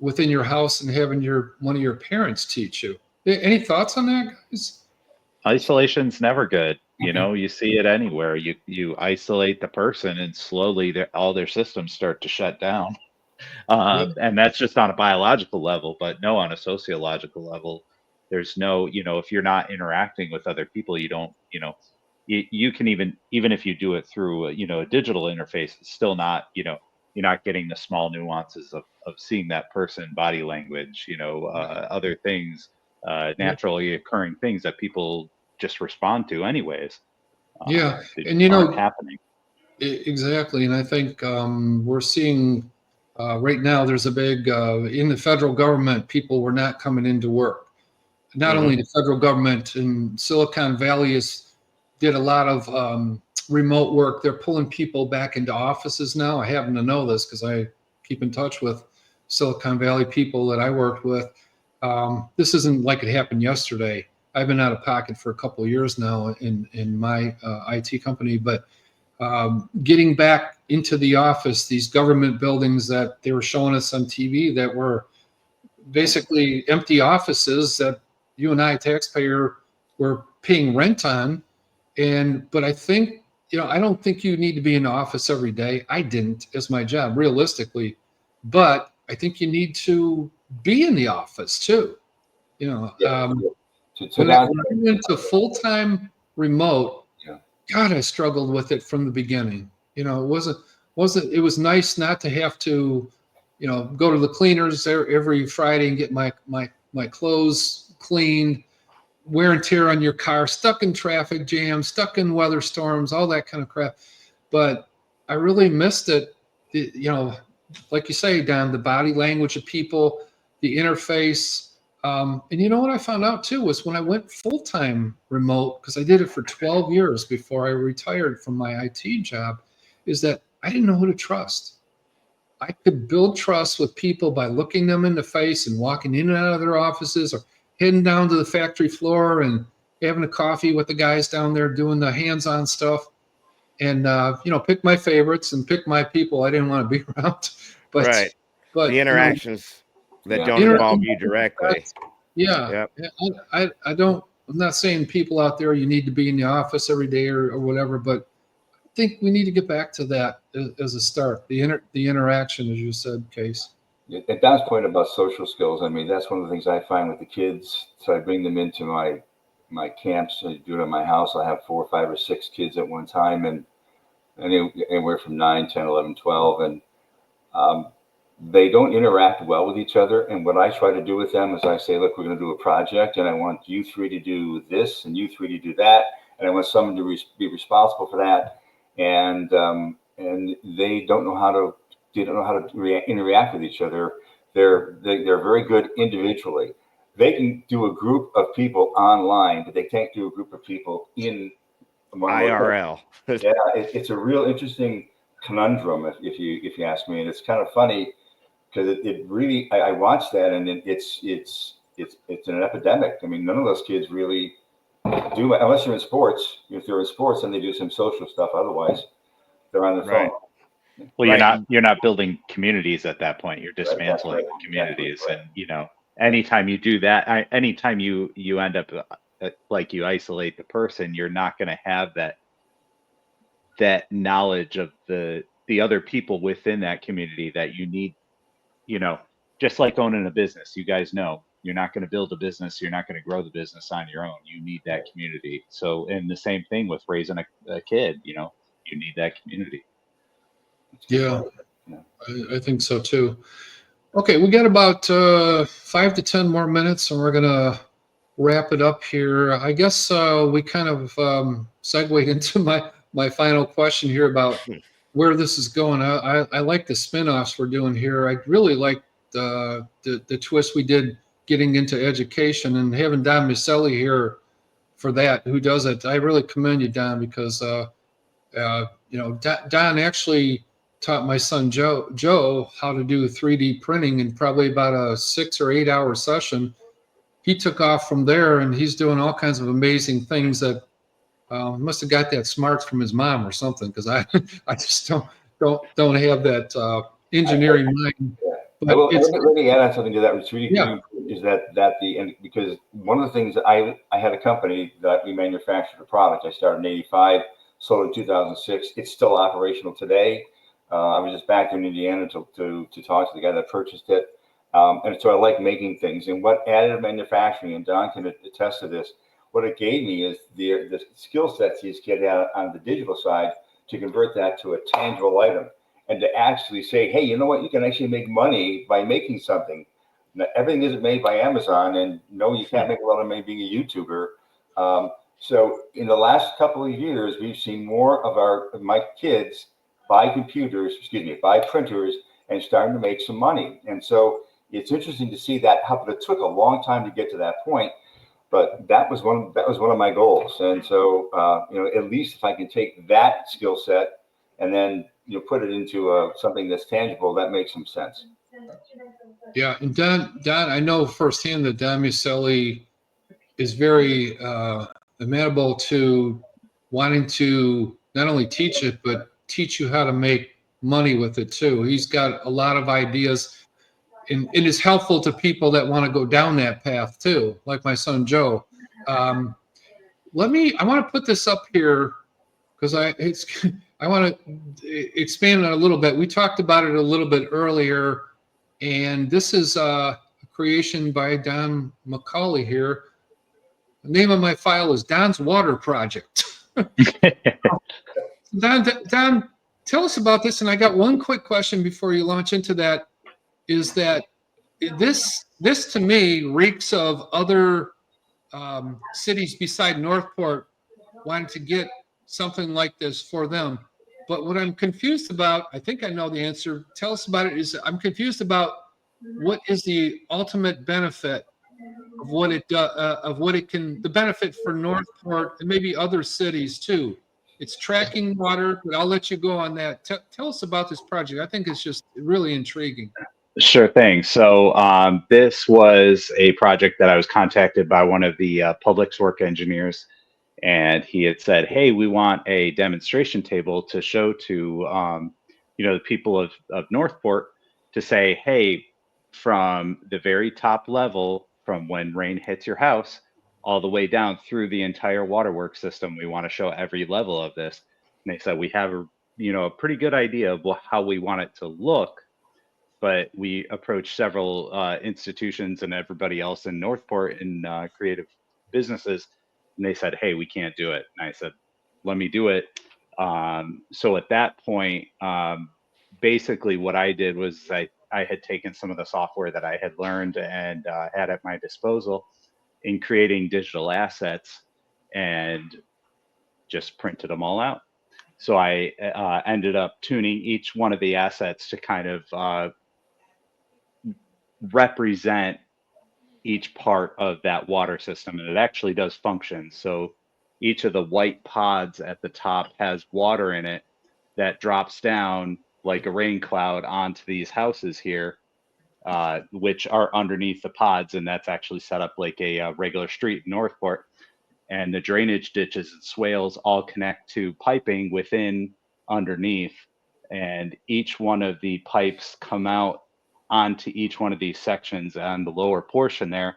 within your house and having one of your parents teach you. Any thoughts on that, guys? Isolation's never good. You see it anywhere. You isolate the person, and slowly all their systems start to shut down. And that's just on a biological level, but no, on a sociological level, there's no, if you're not interacting with other people, you don't, you can even if you do it through a digital interface, it's still not, you're not getting the small nuances of seeing that person, body language, other things, naturally occurring things that people just respond to anyways. Yeah. And aren't happening. Exactly. And I think we're seeing right now there's a big, in the federal government, people were not coming into work. Not only the federal government in Silicon Valley did a lot of remote work. They're pulling people back into offices now. I happen to know this because I keep in touch with Silicon Valley people that I worked with. This isn't like it happened yesterday. I've been out of pocket for a couple of years now in my IT company, but getting back into the office, these government buildings that they were showing us on TV that were basically empty offices that you and I, taxpayer, were paying rent on. But I think, I don't think you need to be in the office every day. I didn't as my job, realistically. But I think you need to be in the office too. When I went to full-time remote, God, I struggled with it from the beginning. It was nice not to have to, go to the cleaners every Friday and get my clothes cleaned, wear and tear on your car, stuck in traffic jams, stuck in weather storms, all that kind of crap. But I really missed it. Like you say, Don, the body language of people, the interface. And you know what I found out too was when I went full-time remote, because I did it for 12 years before I retired from my IT job, is that I didn't know who to trust. I could build trust with people by looking them in the face and walking in and out of their offices or heading down to the factory floor and having a coffee with the guys down there doing the hands-on stuff and, pick my favorites and pick my people I didn't want to be around. But, right. But the interactions that don't involve you directly. Yeah. Yep. I'm not saying people out there, you need to be in the office every day or whatever, but I think we need to get back to that as a start. The interaction, as you said, Case. At Don's point about social skills, I mean, that's one of the things I find with the kids. So I bring them into my camps. I do it at my house. I have 4, 5, or 6 kids at one time, and anywhere from 9, 10, 11, 12. And they don't interact well with each other. And what I try to do with them is I say, look, we're going to do a project, and I want you 3 to do this and you 3 to do that. And I want someone to be responsible for that. And they don't know how to interact with each other. They're very good individually. They can do a group of people online, but they can't do a group of people in IRL. Yeah, it's a real interesting conundrum, if you ask me, and it's kind of funny because it really I watched that, and it's an epidemic. I mean, none of those kids really do, unless you're in sports. If they're in sports, then they do some social stuff. Otherwise, they're on their phone. Well, you're not building communities at that point. You're dismantling the communities, and anytime you do that, anytime you end up like you isolate the person, you're not going to have that knowledge of the other people within that community that you need. Just like owning a business, you guys know you're not going to build a business, you're not going to grow the business on your own. You need that community. So, and the same thing with raising a kid. you need that community. Yeah, I think so too. Okay, we got about 5 to 10 more minutes, and we're gonna wrap it up here. I guess we kind of segued into my final question here about where this is going. I like the spin-offs we're doing here. I really like the twist we did getting into education and having Don Miceli here for that, who does it. I really commend you, Don, because Don actually taught my son Joe how to do 3D printing in probably about a 6 or 8 hour session. He took off from there, and he's doing all kinds of amazing things that must have got that smarts from his mom or something, because I just don't have that engineering mind. I will, it's let me add on something to that. It's really Yeah. is that because one of the things that I had a company that we manufactured a product. I started in '85, sold in 2006. It's still operational today. I was just back in Indiana to talk to the guy that purchased it. And so I like making things. And what additive manufacturing, and Don can attest to this, what it gave me is the skill sets he's getting out on the digital side to convert that to a tangible item and to actually say, hey, you know what? You can actually make money by making something. Now, everything isn't made by Amazon, and no, you can't make a lot of money being a YouTuber. So in the last couple of years, we've seen more of my kids buy printers and starting to make some money. And so it's interesting to see that happen. It took a long time to get to that point, but that was one of my goals. And so at least if I can take that skill set and then put it into something that's tangible, that makes some sense. Yeah, and Don, I know firsthand that Don Miceli is very amenable to wanting to not only teach it, but teach you how to make money with it too. He's got a lot of ideas, and it is helpful to people that want to go down that path too, like my son Joe. I want to put this up here because I want to expand on it a little bit. We talked about it a little bit earlier, and this is a creation by Don McCauley here. The name of my file is Don's Water Project. Don, tell us about this. And I got one quick question before you launch into that, is that this to me reeks of other cities beside Northport wanting to get something like this for them. But what I'm confused about, I think I know the answer. Tell us about it. Is I'm confused about what is the ultimate benefit of what it can, the benefit for Northport and maybe other cities too. It's tracking water, but I'll let you go on that. Tell us about this project. I think it's just really intriguing. Sure thing. So this was a project that I was contacted by one of the Public Works engineers, and he had said, hey, we want a demonstration table to show to the people of Northport, to say, hey, from the very top level, from when rain hits your house all the way down through the entire waterworks system, we want to show every level of this. And they said, we have a pretty good idea of how we want it to look, but we approached several institutions and everybody else in Northport and creative businesses, and they said, hey, we can't do it. And I said, let me do it. So at that point, basically what I did was I had taken some of the software that I had learned and had at my disposal in creating digital assets and just printed them all out. So I ended up tuning each one of the assets to kind of represent each part of that water system, and it actually does function. So each of the white pods at the top has water in it that drops down like a rain cloud onto these houses here, which are underneath the pods, and that's actually set up like a regular street in Northport. And the drainage ditches and swales all connect to piping within underneath, and each one of the pipes come out onto each one of these sections on the lower portion there,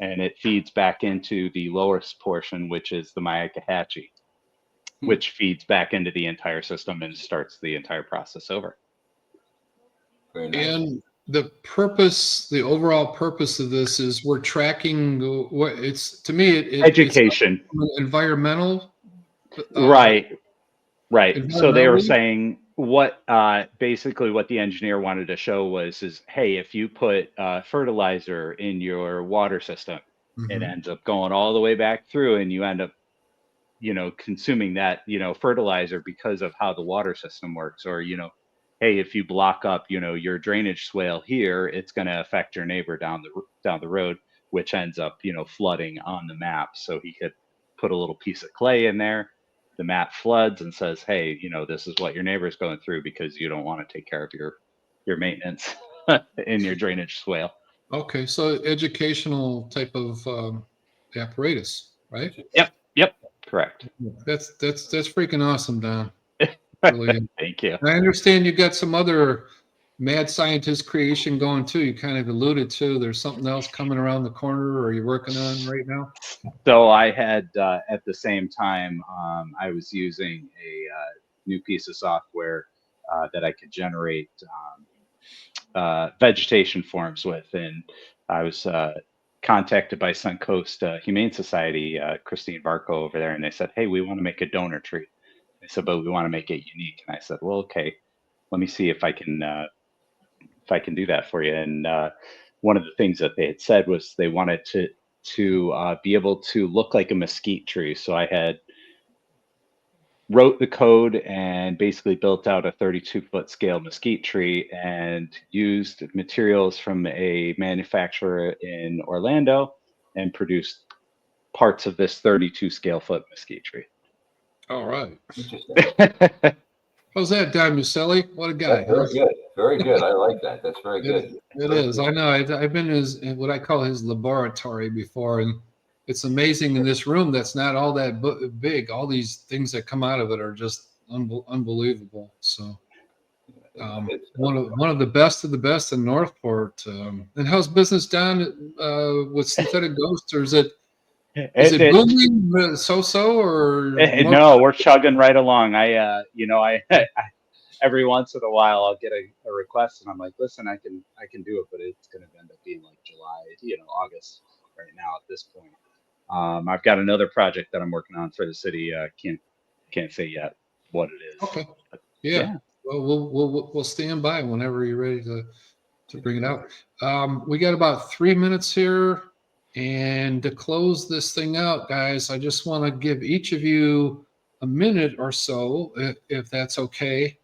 and it feeds back into the lowest portion, which is the Myakkahatchee, which feeds back into the entire system and starts the entire process over. Very nice. And the purpose, the overall purpose of this is we're tracking what it's, to me, Education. it's environmental. Right. Right. So they were environmentally? saying what basically what the engineer wanted to show was is hey, if you put fertilizer in your water system, it Mhm. ends up going all the way back through, and you end up consuming that fertilizer because of how the water system works. Or hey, if you block up your drainage swale here, it's going to affect your neighbor down the road, which ends up flooding on the map. So he could put a little piece of clay in there, the map floods and says, hey, this is what your neighbor's going through because you don't want to take care of your maintenance in your drainage swale. Okay, so educational type of apparatus, right? Yep, correct. That's freaking awesome, Don. Really. Thank you. I understand you got some other mad scientist creation going too. You kind of alluded to there's something else coming around the corner, or you're working on right now. So I had at the same time I was using a new piece of software that I could generate vegetation forms with, and I was contacted by Suncoast Humane Society, Christine Varco over there, and they said, "Hey, we want to make a donor tree." They said, "But we want to make it unique." And I said, "Well, okay, let me see if I can do that for you." And one of the things that they had said was they wanted to be able to look like a mesquite tree. So I had wrote the code and basically built out a 32-foot scale mesquite tree and used materials from a manufacturer in Orlando and produced parts of this 32 scale foot mesquite tree. All right. Interesting. How's that, Don Muselli? What a guy. That's very good. Very good. I like that. That's very good. It is. I know. I've been in what I call his laboratory before, and it's amazing in this room that's not all that big. All these things that come out of it are just unbelievable. So one of the best of the best in Northport. And how's business down with Synthetic Ghost, or is it booming so or No, we're chugging right along. I every once in a while I'll get a request and I'm like, listen, I can do it, but it's going to end up being like July, August right now at this point. I've got another project that I'm working on for the city. Can't say yet what it is. Okay. Yeah. Well, we'll stand by whenever you're ready to bring it out. We got about 3 minutes here, and to close this thing out, guys, I just want to give each of you a minute or so, if that's okay.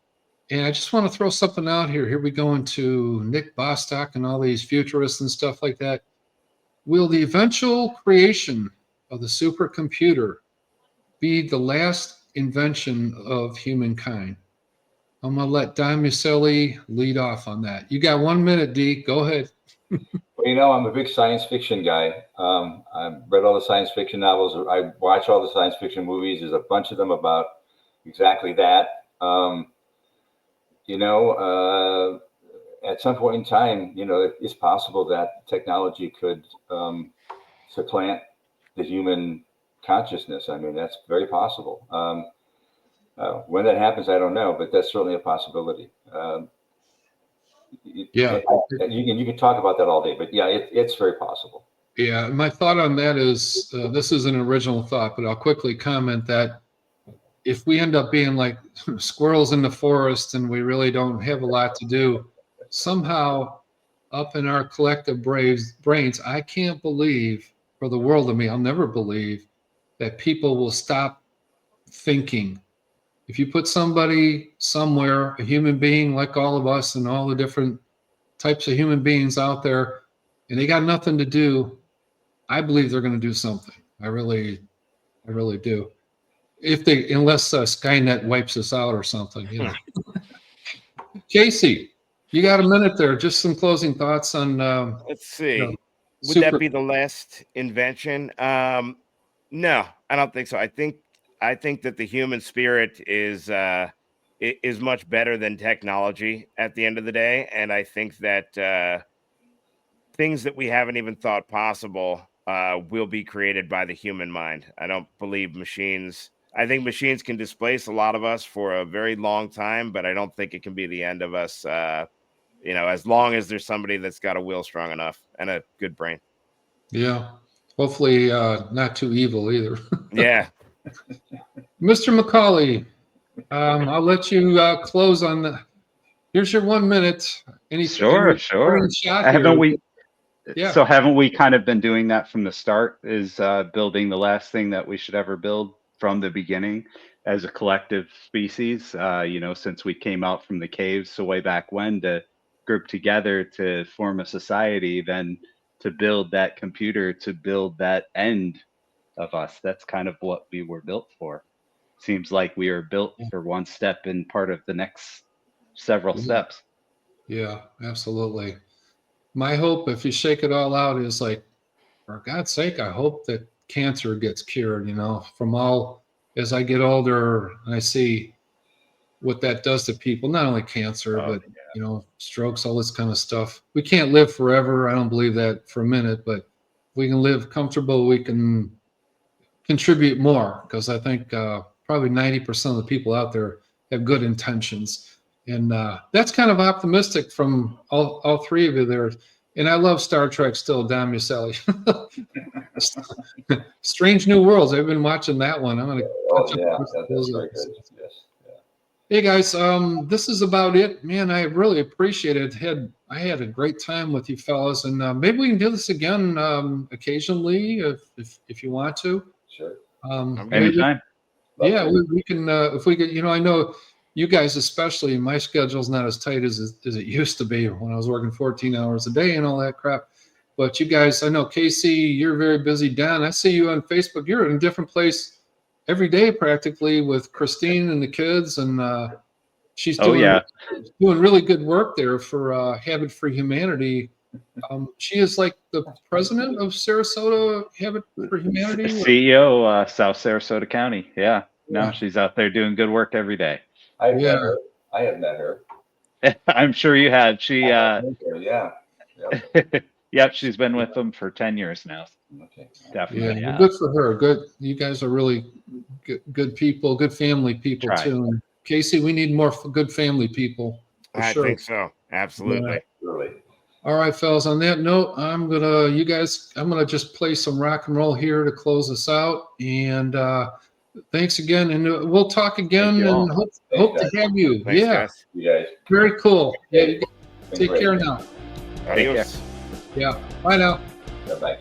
And I just want to throw something out here. Here we go into Nick Bostock and all these futurists and stuff like that. Will the eventual creation of the supercomputer be the last invention of humankind? I'm going to let Don Muselli lead off on that. You got 1 minute, D. Go ahead. Well, I'm a big science fiction guy. I've read all the science fiction novels. I watch all the science fiction movies. There's a bunch of them about exactly that. At some point in time, it's possible that technology could supplant the human consciousness. I mean, that's very possible. When that happens, I don't know, but that's certainly a possibility. Yeah. You can talk about that all day, but yeah, it's very possible. Yeah, my thought on that is this is an original thought, but I'll quickly comment that if we end up being like squirrels in the forest and we really don't have a lot to do, somehow up in our collective brains, I can't believe for the world of me, I'll never believe that people will stop thinking. If you put somebody somewhere, a human being like all of us and all the different types of human beings out there, and they got nothing to do, I believe they're going to do something. I really do. Unless Skynet wipes us out or something, Casey, you got a minute there. Just some closing thoughts on. Let's see. Would that be the last invention? No, I don't think so. I think that the human spirit is much better than technology at the end of the day, and I think that things that we haven't even thought possible will be created by the human mind. I don't believe machines. I think machines can displace a lot of us for a very long time, but I don't think it can be the end of us. As long as there's somebody that's got a will strong enough and a good brain. Yeah, hopefully not too evil either. Yeah. Mr. McCauley, I'll let you close on the. Here's your 1 minute. Sure. Any shot Haven't here? we? Yeah. So haven't we kind of been doing that from the start? Is building the last thing that we should ever build from the beginning as a collective species? Since we came out from the caves, so way back when, to group together to form a society, then to build that computer, to build that end of us. That's kind of what we were built for. Seems like we are built for one step and part of the next several steps. Yeah, absolutely. My hope, if you shake it all out, is like, for God's sake, I hope that cancer gets cured, from all, as I get older, and I see what that does to people, not only cancer, Oh, but, strokes, all this kind of stuff. We can't live forever. I don't believe that for a minute, but we can live comfortable. We can contribute more, because I think probably 90% of the people out there have good intentions. And that's kind of optimistic from all three of you there. And I love Star Trek still, Don Muselli. Strange New Worlds. I've been watching that one. I'm going to catch up with that's those very good. Yes. Hey guys, this is about it. Man, I really appreciate it. I had a great time with you fellas, and maybe we can do this again occasionally if you want to. Sure. Anytime. Yeah, we can if we could. I know you guys, especially. My schedule's not as tight as it used to be when I was working 14 hours a day and all that crap. But you guys, I know Casey, you're very busy. Dan, I see you on Facebook. You're in a different place every day practically with Christine and the kids, and she's doing really good work there for Habit for Humanity. She is like the president of Sarasota Habit for Humanity. CEO, South Sarasota County. Yeah. No, she's out there doing good work every day. I have met her. I'm sure you had. She Yeah. yep, she's been with them for 10 years now. Okay. Definitely. Yeah, well, good for her. Good. You guys are really good people, good family people too. And Casey, we need more good family people. I think so. Absolutely. Really. All right, fellas. On that note, I'm gonna just play some rock and roll here to close us out. And thanks again, and we'll talk again. And hope to have you. Thanks, guys. You guys. Very cool. Yeah, you guys Been take great. care now. Adios. Yeah. Bye now. Bye-bye.